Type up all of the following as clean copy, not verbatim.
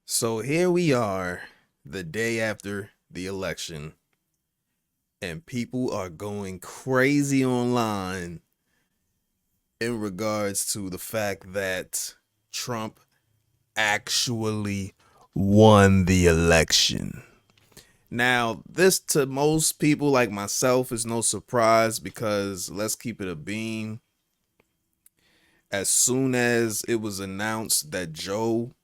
So here we are, the day after the election, and people are going crazy online in regards to the fact that Trump actually won the election. Now, this to most people like myself is no surprise because let's keep it a beam. As soon as it was announced that Joe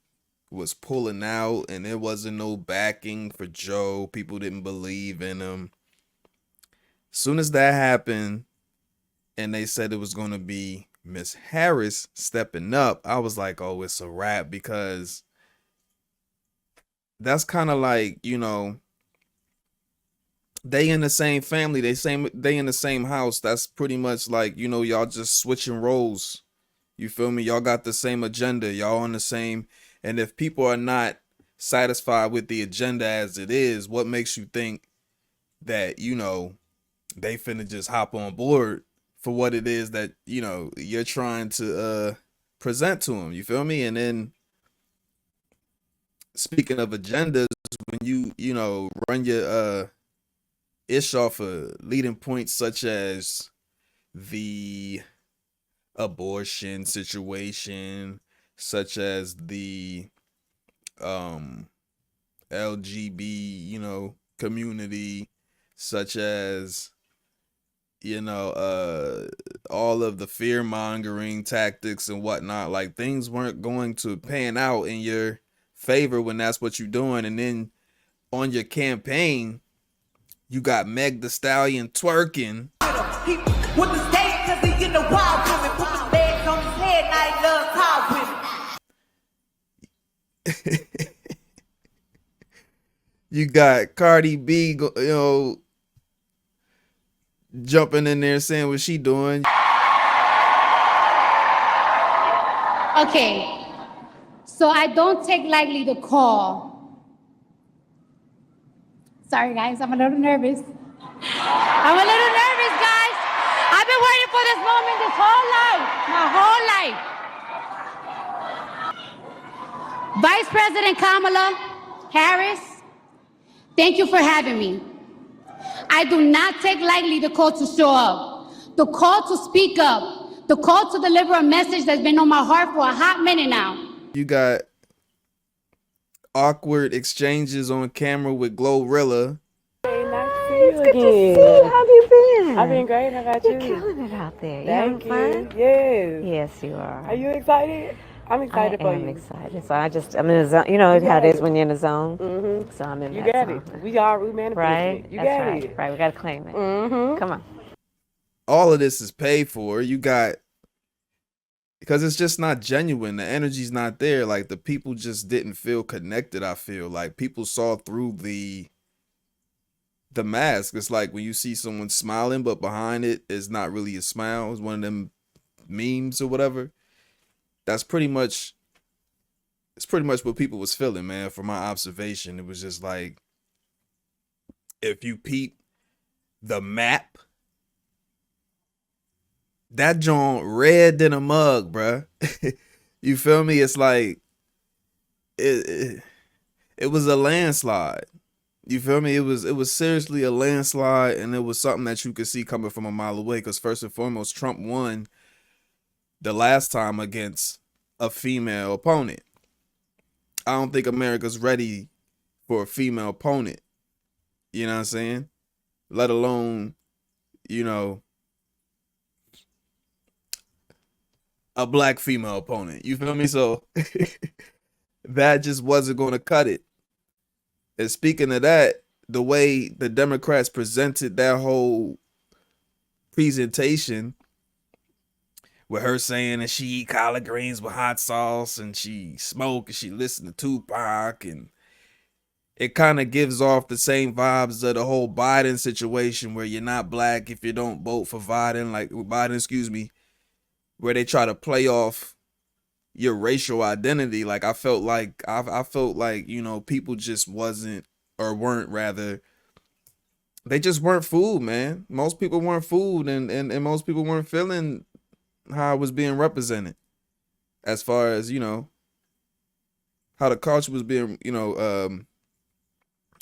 was pulling out and there wasn't no backing for Joe, people didn't believe in him. Soon as that happened and they said it was going to be Miss Harris stepping up, I was like, oh, it's a wrap, because that's kind of like, they in the same family, they in the same house. That's pretty much like, y'all just switching roles. You feel me? Y'all got the same agenda. Y'all on the same. And if people are not satisfied with the agenda as it is, what makes you think that, they finna just hop on board for what it is that, you're trying to present to them? You feel me? And then speaking of agendas, when you run your ish off of leading points such as the abortion situation, such as the LGB, community, such as all of the fear mongering tactics and whatnot, like things weren't going to pan out in your favor when that's what you're doing. And then on your campaign, you got Meg the Stallion twerking. With the state, cause he get the wild women, put the legs on his head, and I love women. You got Cardi B, jumping in there saying what she doing. Okay, so I don't take lightly the call. Sorry guys, I'm a little nervous. I'm a little nervous, guys. I've been waiting for this moment this whole life, my whole life. Vice President Kamala Harris, thank you for having me. I do not take lightly the call to show up, the call to speak up, the call to deliver a message that's been on my heart for a hot minute now. You got awkward exchanges on camera with Glorilla. Hey, nice to see you again. Good to see you. How have you been? I've been great. How about you? You're killing it out there. Thank you having fun? Yes. Yes, you are. Are you excited? I'm excited for you. I'm excited. So I'm in a zone. You know how it is when you're in a zone. Mm-hmm. So I'm in that zone. You got it. We manifested. Right? You That's got right. it. Right. We got to claim it. Mm-hmm. Come on. All of this is paid for. You got, because it's just not genuine. The energy's not there. Like, the people just didn't feel connected. I feel like people saw through the mask. It's like when you see someone smiling, but behind it is not really a smile. It's one of them memes or whatever. It's pretty much what people was feeling, man. From my observation, it was just like, if you peep the map, that joint red than a mug, bruh. You feel me? It's like it was a landslide. You feel me? It was seriously a landslide, and it was something that you could see coming from a mile away. Because first and foremost, Trump won the last time against a female opponent. I don't think America's ready for a female opponent. You know what I'm saying? Let alone, a black female opponent. You feel me? So that just wasn't going to cut it. And speaking of that, the way the Democrats presented that whole presentation, with her saying that she eat collard greens with hot sauce and she smoke and she listen to Tupac, and it kind of gives off the same vibes of the whole Biden situation, where you're not black if you don't vote for Biden, where they try to play off your racial identity. Like, I felt like people just they just weren't fooled, man. Most people weren't fooled, and most people weren't feeling how it was being represented, as far as how the culture was being,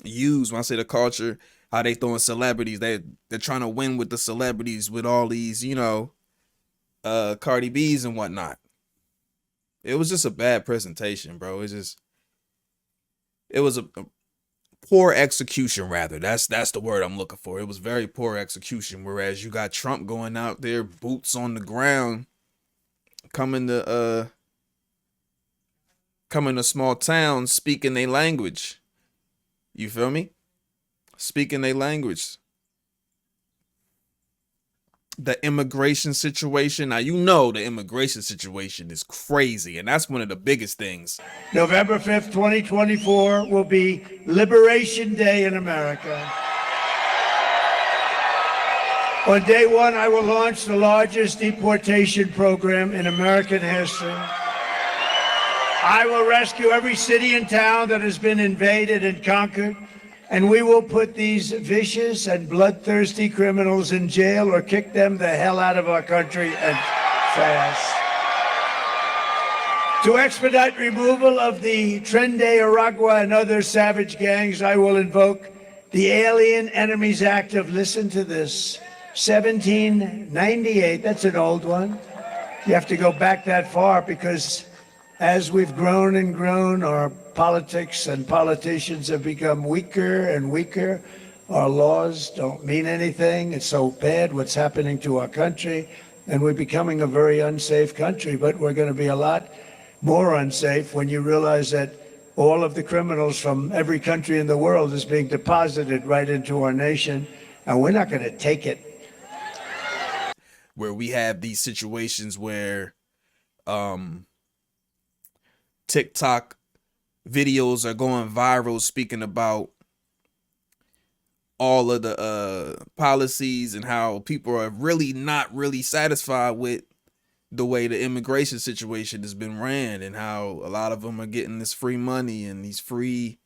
used. When I say the culture, how they throwing celebrities, they're trying to win with the celebrities with all these, Cardi B's and whatnot. It was just a bad presentation, bro. It was a poor execution, rather. That's the word I'm looking for. It was very poor execution. Whereas you got Trump going out there, boots on the ground, coming to small towns, speaking their language. You feel me? Speaking their language. The immigration situation. Now, the immigration situation is crazy, and that's one of the biggest things. November 5th, 2024 will be Liberation Day in America. On day one, I will launch the largest deportation program in American history. I will rescue every city and town that has been invaded and conquered, and we will put these vicious and bloodthirsty criminals in jail or kick them the hell out of our country and fast. To expedite removal of the Tren de Aragua and other savage gangs, I will invoke the Alien Enemies Act of, listen to this, 1798. That's an old one. You have to go back that far because as we've grown and grown, our politics and politicians have become weaker and weaker. Our laws don't mean anything. It's so bad what's happening to our country, and we're becoming a very unsafe country, but we're going to be a lot more unsafe when you realize that all of the criminals from every country in the world is being deposited right into our nation, and we're not going to take it. Where we have these situations where TikTok videos are going viral speaking about all of the policies and how people are really not really satisfied with the way the immigration situation has been ran, and how a lot of them are getting this free money and these free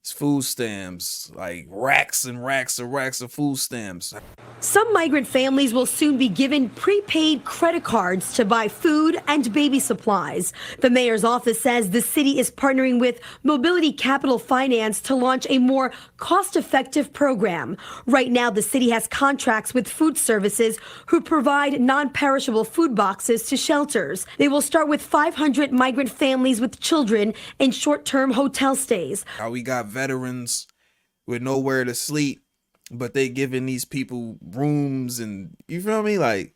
food stamps, like racks and racks and racks of food stamps. Some migrant families will soon be given prepaid credit cards to buy food and baby supplies. The mayor's office says the city is partnering with Mobility Capital Finance to launch a more cost-effective program. Right now, the city has contracts with food services who provide non-perishable food boxes to shelters. They will start with 500 migrant families with children in short-term hotel stays. How we got veterans with nowhere to sleep, but they giving these people rooms, and you feel me? Like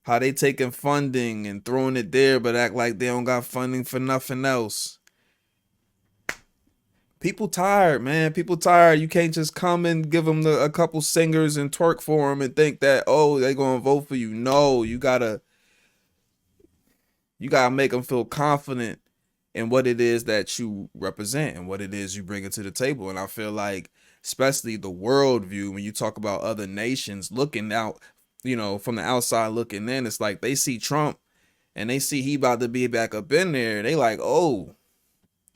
how they taking funding and throwing it there, but act like they don't got funding for nothing else. People tired, man. People tired. You can't just come and give them a couple singers and twerk for them and think that, oh, they gonna vote for you. No, you gotta make them feel confident in what it is that you represent and what it is you bring it to the table. And I feel like, especially the worldview, when you talk about other nations looking out, from the outside looking in, it's like they see Trump and they see he about to be back up in there. They like, oh,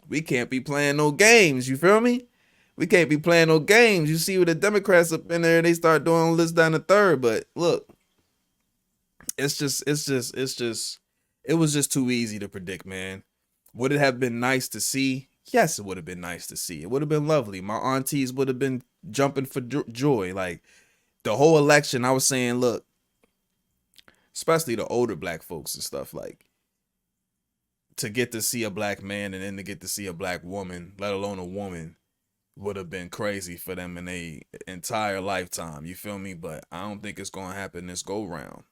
we can't be playing no games. You feel me? We can't be playing no games. You see with the Democrats up in there, they start doing this down the third. But look, it was just too easy to predict, man. Would it have been nice to see? Yes, it would have been nice to see. It would have been lovely. My aunties would have been jumping for joy. Like the whole election, I was saying, look, especially the older black folks and stuff, like to get to see a black man and then to get to see a black woman, let alone a woman, would have been crazy for them in a entire lifetime. You feel me? But I don't think it's gonna happen this go round.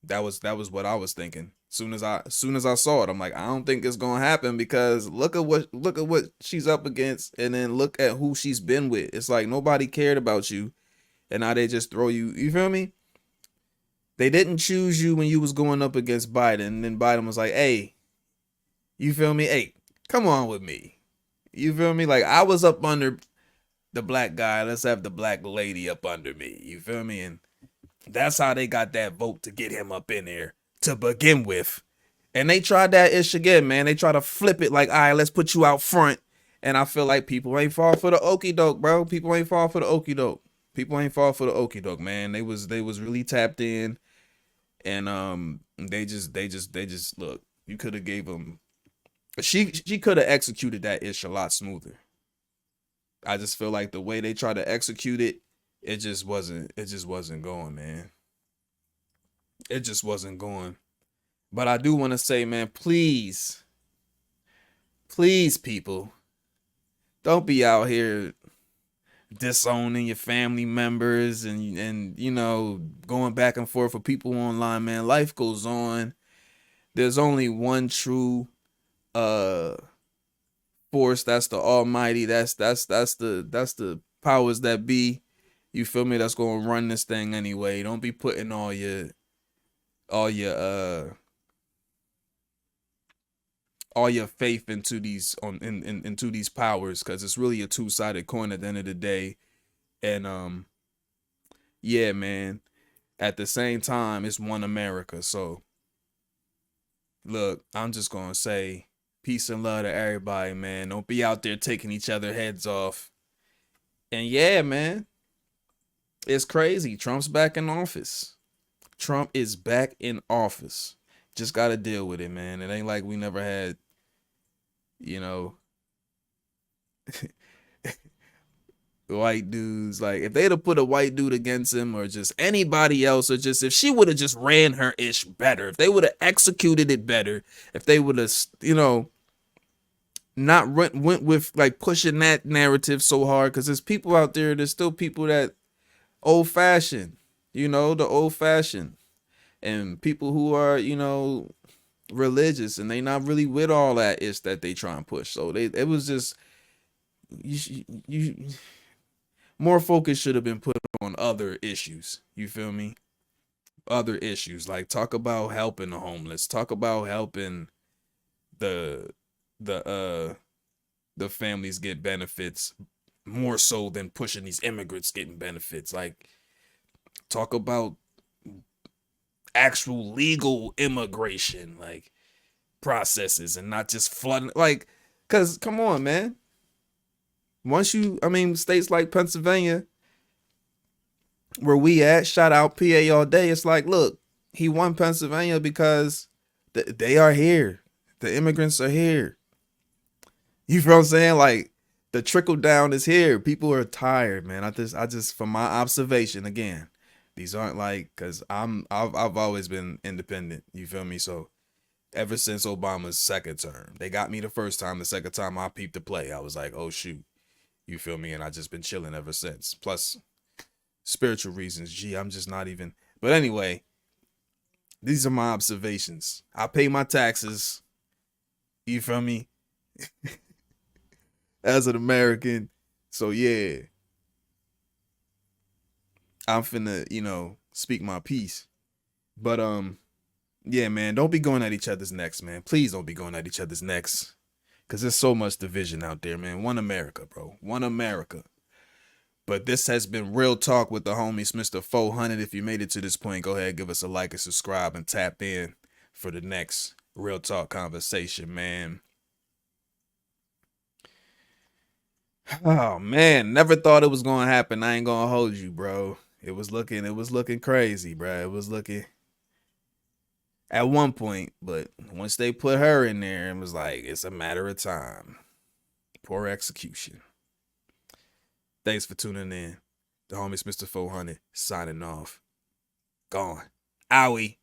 That was what I was thinking. Soon as I saw it, I'm like, I don't think it's gonna happen, because look at what she's up against, and then look at who she's been with. It's like nobody cared about you, and now they just throw you. You feel me? They didn't choose you when you was going up against Biden, and then Biden was like, hey, you feel me? Hey, come on with me. You feel me? Like I was up under the black guy. Let's have the black lady up under me. You feel me? And that's how they got that vote to get him up in there to begin with. And they tried that ish again, man. They try to flip it like, all right, let's put you out front. And I feel like people ain't fall for the okie doke, bro. People ain't fall for the okie doke. People ain't fall for the okie doke, man. They was really tapped in. And they just look, you could have gave them She could have executed that ish a lot smoother. I just feel like the way they try to execute it, it just wasn't going, man. It just wasn't going. But I do want to say, man, please, people, don't be out here disowning your family members and you know, going back and forth with people online, man. Life goes on. There's only one true force, that's the Almighty. That's the powers that be. You feel me? That's gonna run this thing anyway. Don't be putting all your faith into these into these powers, because it's really a two-sided coin at the end of the day. And yeah, man, at the same time, it's one America. So look, I'm just gonna say peace and love to everybody, man. Don't be out there taking each other heads off. And yeah, man, it's crazy. Trump's back in office. Trump is back in office. Just gotta deal with it, man. It ain't like we never had, you know, white dudes. Like, if they'd have put a white dude against him, or just anybody else, or just if she would have just ran her ish better, if they would have executed it better, if they would have, you know, not went with like pushing that narrative so hard, because there's people out there, there's still people that old fashioned, you know, the old fashioned, and people who are, you know, religious, and they not really with all that ish that they try and push. So it was just, you more focus should have been put on other issues. You feel me? Other issues, like talk about helping the homeless, talk about helping the families get benefits, more so than pushing these immigrants getting benefits. Like, talk about actual legal immigration, like processes, and not just flooding. Like, cause come on, man. Once you, I mean, states like Pennsylvania, where we at, shout out PA all day. It's like, look, he won Pennsylvania because they are here. The immigrants are here. You feel what I'm saying? Like, the trickle down is here. People are tired, man. I just from my observation, again, these aren't like, cause I've always been independent. You feel me? So ever since Obama's second term, they got me the first time. The second time I peeped the play, I was like, oh shoot. You feel me? And I just been chilling ever since. Plus spiritual reasons. Gee, I'm just not even. But anyway, these are my observations. I pay my taxes. You feel me? As an American. So yeah, I'm finna, you know, speak my piece. But yeah, man, don't be going at each other's necks, man. Please don't be going at each other's necks. Cause there's so much division out there, man. One America, bro. One America. But this has been Real Talk with the homie SmitsterSmitster400. If you made it to this point, go ahead, give us a like and subscribe, and tap in for the next Real Talk conversation, man. Oh man, never thought it was gonna happen. I ain't gonna hold you, bro. It was looking crazy, bro. It was looking at one point, but once they put her in there, it was like, it's a matter of time. Poor execution. Thanks for tuning in. The homie SmitsterSmitster400 signing off. Gone. Owie.